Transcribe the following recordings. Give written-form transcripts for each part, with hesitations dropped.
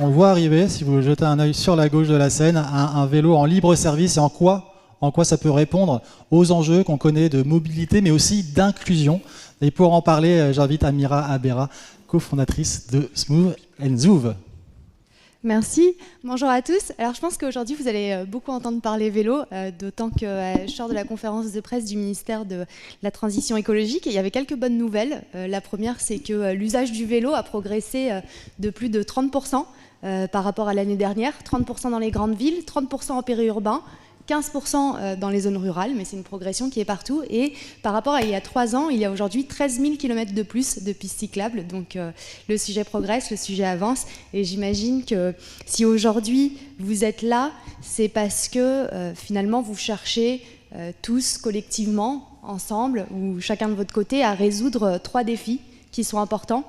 on voit arriver, si vous jetez un œil sur la gauche de la scène, un vélo en libre service. Et en quoi ça peut répondre aux enjeux qu'on connaît de mobilité, mais aussi d'inclusion. Et pour en parler, j'invite Amira Abera, cofondatrice de Smooth & Zoov. Merci, bonjour à tous. Alors je pense qu'aujourd'hui vous allez beaucoup entendre parler vélo, d'autant que je sors de la conférence de presse du ministère de la Transition écologique et il y avait quelques bonnes nouvelles. La première, c'est que l'usage du vélo a progressé de plus de 30% par rapport à l'année dernière, 30% dans les grandes villes, 30% en périurbain, 15% dans les zones rurales, mais c'est une progression qui est partout. Et par rapport à il y a 3 ans, il y a aujourd'hui 13 000 km de plus de pistes cyclables. Donc le sujet progresse, le sujet avance. Et j'imagine que si aujourd'hui vous êtes là, c'est parce que finalement vous cherchez tous collectivement, ensemble, ou chacun de votre côté, à résoudre 3 défis qui sont importants.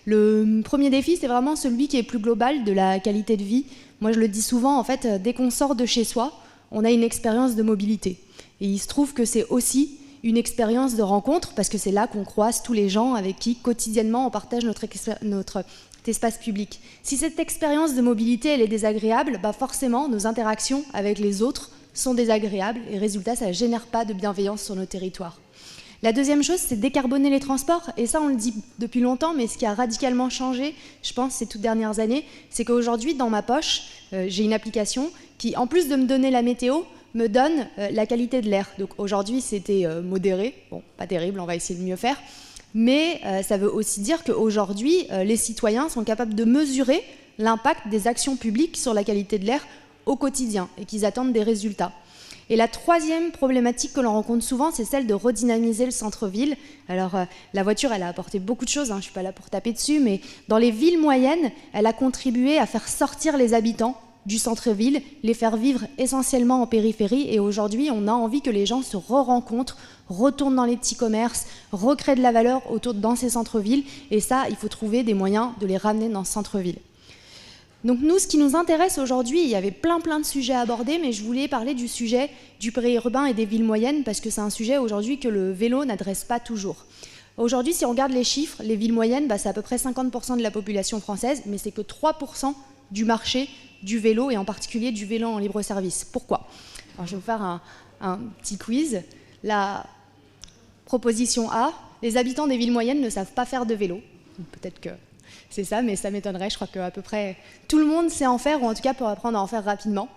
Le premier défi, c'est vraiment celui qui est plus global, de la qualité de vie. Moi, je le dis souvent, en fait, dès qu'on sort de chez soi, on a une expérience de mobilité. Et il se trouve que c'est aussi une expérience de rencontre, parce que c'est là qu'on croise tous les gens avec qui, quotidiennement, on partage notre espace public. Si cette expérience de mobilité, elle est désagréable, bah forcément, nos interactions avec les autres sont désagréables, et résultat, ça ne génère pas de bienveillance sur nos territoires. La deuxième chose, c'est décarboner les transports. Et ça, on le dit depuis longtemps, mais ce qui a radicalement changé, je pense, ces toutes dernières années, c'est qu'aujourd'hui, dans ma poche, j'ai une application qui, en plus de me donner la météo, me donne la qualité de l'air. Donc aujourd'hui, c'était modéré. Bon, pas terrible, on va essayer de mieux faire. Mais ça veut aussi dire qu'aujourd'hui, les citoyens sont capables de mesurer l'impact des actions publiques sur la qualité de l'air au quotidien et qu'ils attendent des résultats. Et la troisième problématique que l'on rencontre souvent, c'est celle de redynamiser le centre-ville. Alors, la voiture, elle a apporté beaucoup de choses, hein, je ne suis pas là pour taper dessus, mais dans les villes moyennes, elle a contribué à faire sortir les habitants du centre-ville, les faire vivre essentiellement en périphérie. Et aujourd'hui, on a envie que les gens se re-rencontrent, retournent dans les petits commerces, recréent de la valeur dans ces centres-villes. Et ça, il faut trouver des moyens de les ramener dans ce centre-ville. Donc nous, ce qui nous intéresse aujourd'hui, il y avait plein de sujets à aborder, mais je voulais parler du sujet du périurbain et des villes moyennes, parce que c'est un sujet aujourd'hui que le vélo n'adresse pas toujours. Aujourd'hui, si on regarde les chiffres, les villes moyennes, c'est à peu près 50% de la population française, mais c'est que 3% du marché du vélo, et en particulier du vélo en libre service. Pourquoi? Alors, je vais vous faire un petit quiz. La proposition A, les habitants des villes moyennes ne savent pas faire de vélo. Peut-être que c'est ça, mais ça m'étonnerait. Je crois qu'à peu près tout le monde sait en faire, ou en tout cas peut apprendre à en faire rapidement.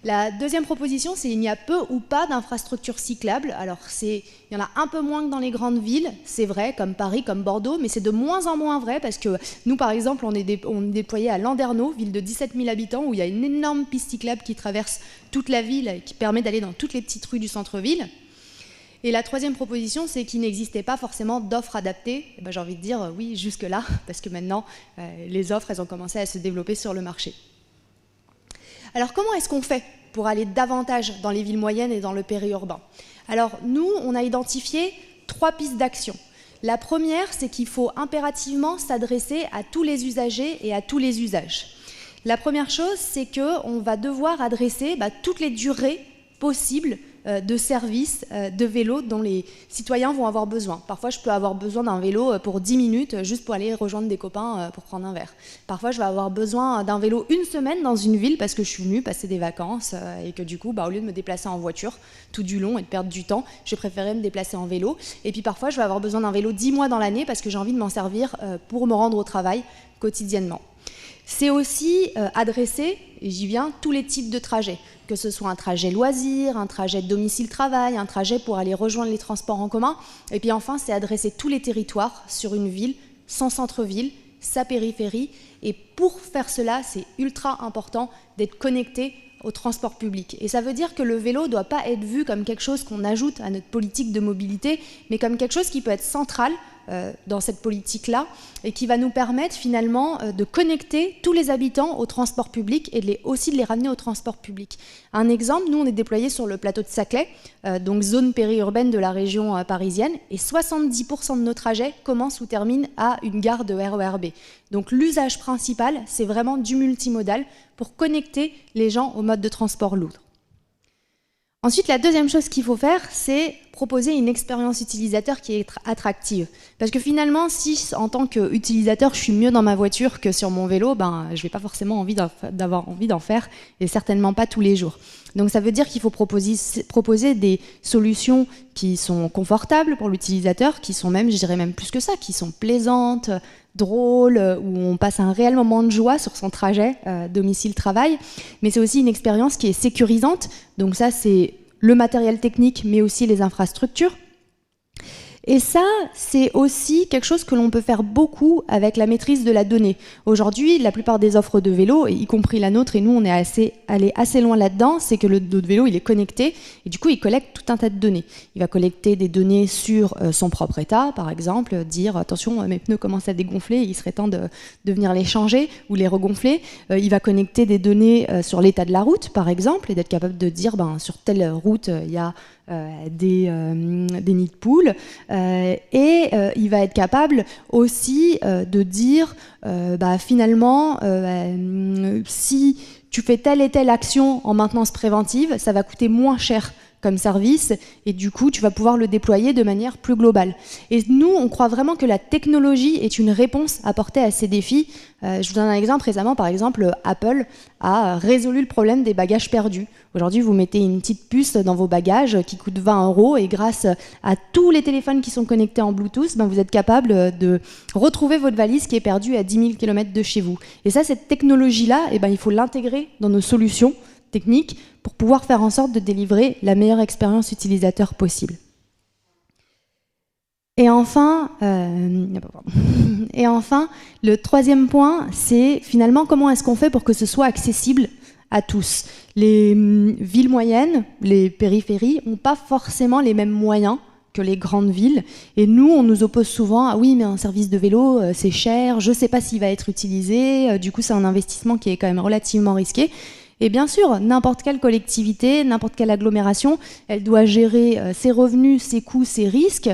La deuxième proposition, c'est qu'il n'y a peu ou pas d'infrastructures cyclables. Alors, il y en a un peu moins que dans les grandes villes, c'est vrai, comme Paris, comme Bordeaux, mais c'est de moins en moins vrai, parce que nous, par exemple, on est déployé à Landerneau, ville de 17 000 habitants, où il y a une énorme piste cyclable qui traverse toute la ville et qui permet d'aller dans toutes les petites rues du centre-ville. Et la troisième proposition, c'est qu'il n'existait pas forcément d'offres adaptées. Et ben, j'ai envie de dire oui, jusque-là, parce que maintenant, les offres, elles ont commencé à se développer sur le marché. Alors, comment est-ce qu'on fait pour aller davantage dans les villes moyennes et dans le périurbain? Alors, nous, on a identifié 3 pistes d'action. La première, c'est qu'il faut impérativement s'adresser à tous les usagers et à tous les usages. La première chose, c'est qu'on va devoir adresser toutes les durées possibles de services de vélo dont les citoyens vont avoir besoin. Parfois, je peux avoir besoin d'un vélo pour 10 minutes juste pour aller rejoindre des copains pour prendre un verre. Parfois, je vais avoir besoin d'un vélo une semaine dans une ville parce que je suis venue passer des vacances et que du coup, au lieu de me déplacer en voiture tout du long et de perdre du temps, j'ai préféré me déplacer en vélo. Et puis parfois, je vais avoir besoin d'un vélo 10 mois dans l'année parce que j'ai envie de m'en servir pour me rendre au travail quotidiennement. C'est aussi adresser, et j'y viens, tous les types de trajets, que ce soit un trajet loisir, un trajet domicile-travail, un trajet pour aller rejoindre les transports en commun. Et puis enfin, c'est adresser tous les territoires sur une ville, son centre-ville, sa périphérie. Et pour faire cela, c'est ultra important d'être connecté au transport public. Et ça veut dire que le vélo ne doit pas être vu comme quelque chose qu'on ajoute à notre politique de mobilité, mais comme quelque chose qui peut être central dans cette politique-là et qui va nous permettre finalement de connecter tous les habitants au transport public et aussi de les ramener au transport public. Un exemple, nous on est déployés sur le plateau de Saclay, donc zone périurbaine de la région parisienne, et 70% de nos trajets commencent ou terminent à une gare de RER B. Donc l'usage principal, c'est vraiment du multimodal pour connecter les gens au mode de transport lourd. Ensuite, la deuxième chose qu'il faut faire, c'est proposer une expérience utilisateur qui est attractive. Parce que finalement, si en tant qu'utilisateur, je suis mieux dans ma voiture que sur mon vélo, ben, je n'ai pas forcément d'avoir envie d'en faire, et certainement pas tous les jours. Donc ça veut dire qu'il faut proposer des solutions qui sont confortables pour l'utilisateur, qui sont même, je dirais même plus que ça, qui sont plaisantes, drôles, où on passe un réel moment de joie sur son trajet domicile-travail. Mais c'est aussi une expérience qui est sécurisante. Donc ça, c'est le matériel technique, mais aussi les infrastructures. Et ça, c'est aussi quelque chose que l'on peut faire beaucoup avec la maîtrise de la donnée. Aujourd'hui, la plupart des offres de vélo, y compris la nôtre, et nous on est allé assez loin là-dedans, c'est que notre vélo il est connecté, et du coup il collecte tout un tas de données. Il va collecter des données sur son propre état, par exemple, dire attention, mes pneus commencent à dégonfler, il serait temps de venir les changer ou les regonfler. Il va connecter des données sur l'état de la route, par exemple, et d'être capable de dire sur telle route il y a des nids de poules, et il va être capable aussi de dire finalement si tu fais telle et telle action en maintenance préventive, ça va coûter moins cher comme service, et du coup tu vas pouvoir le déployer de manière plus globale. Et nous, on croit vraiment que la technologie est une réponse apportée à ces défis. Je vous donne un exemple. Récemment, par exemple, Apple a résolu le problème des bagages perdus. Aujourd'hui, vous mettez une petite puce dans vos bagages qui coûte 20 €, et grâce à tous les téléphones qui sont connectés en Bluetooth, vous êtes capable de retrouver votre valise qui est perdue à 10 000 km de chez vous. Et ça, cette technologie-là, il faut l'intégrer dans nos solutions techniques pour pouvoir faire en sorte de délivrer la meilleure expérience utilisateur possible. Et enfin, le troisième point, c'est finalement comment est-ce qu'on fait pour que ce soit accessible à tous. Les villes moyennes, les périphéries, n'ont pas forcément les mêmes moyens que les grandes villes. Et nous, on nous oppose souvent « Ah oui, mais un service de vélo, c'est cher, je ne sais pas s'il va être utilisé, du coup c'est un investissement qui est quand même relativement risqué ». Et bien sûr, n'importe quelle collectivité, n'importe quelle agglomération, elle doit gérer ses revenus, ses coûts, ses risques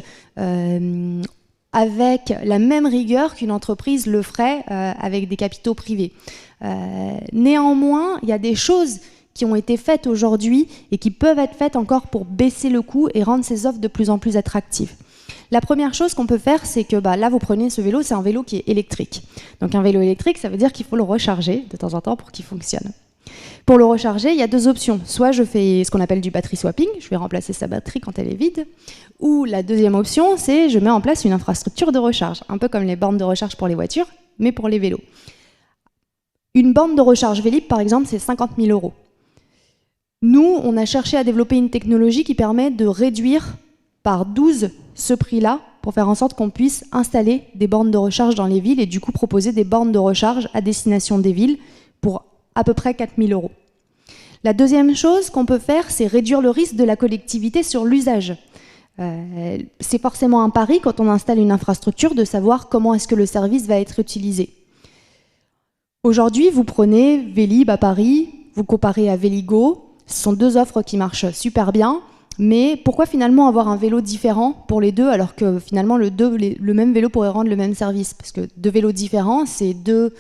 avec la même rigueur qu'une entreprise le ferait avec des capitaux privés. Néanmoins, il y a des choses qui ont été faites aujourd'hui et qui peuvent être faites encore pour baisser le coût et rendre ces offres de plus en plus attractives. La première chose qu'on peut faire, c'est que là, vous prenez ce vélo, c'est un vélo qui est électrique. Donc un vélo électrique, ça veut dire qu'il faut le recharger de temps en temps pour qu'il fonctionne. Pour le recharger, il y a deux options. Soit je fais ce qu'on appelle du battery swapping, je vais remplacer sa batterie quand elle est vide. Ou la deuxième option, c'est je mets en place une infrastructure de recharge, un peu comme les bornes de recharge pour les voitures, mais pour les vélos. Une borne de recharge Vélib, par exemple, c'est 50 000 €. Nous, on a cherché à développer une technologie qui permet de réduire par 12 ce prix-là pour faire en sorte qu'on puisse installer des bornes de recharge dans les villes et du coup proposer des bornes de recharge à destination des villes pour à peu près 4 000 €. La deuxième chose qu'on peut faire, c'est réduire le risque de la collectivité sur l'usage. C'est forcément un pari quand on installe une infrastructure de savoir comment est-ce que le service va être utilisé. Aujourd'hui, vous prenez Vélib à Paris, vous comparez à Véligo, ce sont deux offres qui marchent super bien, mais pourquoi finalement avoir un vélo différent pour les deux alors que finalement le même vélo pourrait rendre le même service? Parce que deux vélos différents, c'est deux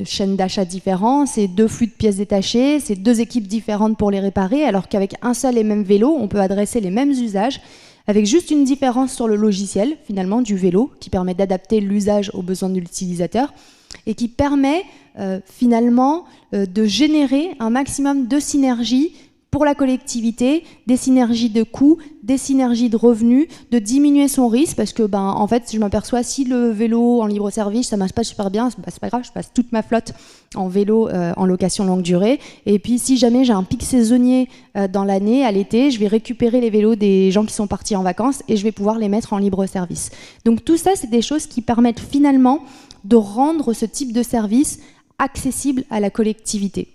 chaînes d'achat différents, c'est deux flux de pièces détachées, c'est deux équipes différentes pour les réparer, alors qu'avec un seul et même vélo, on peut adresser les mêmes usages avec juste une différence sur le logiciel finalement du vélo qui permet d'adapter l'usage aux besoins de l'utilisateur et qui permet finalement de générer un maximum de synergies pour la collectivité, des synergies de coûts, des synergies de revenus, de diminuer son risque parce que en fait, je m'aperçois si le vélo en libre service, ça marche pas super bien, c'est pas grave, je passe toute ma flotte en vélo en location longue durée. Et puis si jamais j'ai un pic saisonnier dans l'année, à l'été, je vais récupérer les vélos des gens qui sont partis en vacances et je vais pouvoir les mettre en libre service. Donc tout ça, c'est des choses qui permettent finalement de rendre ce type de service accessible à la collectivité.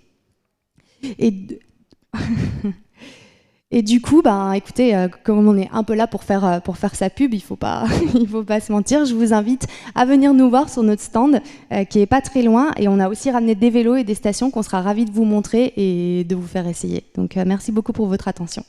Et du coup, écoutez, comme on est un peu là pour faire sa pub, il faut pas se mentir. Je vous invite à venir nous voir sur notre stand qui est pas très loin. Et on a aussi ramené des vélos et des stations qu'on sera ravis de vous montrer et de vous faire essayer. Donc merci beaucoup pour votre attention.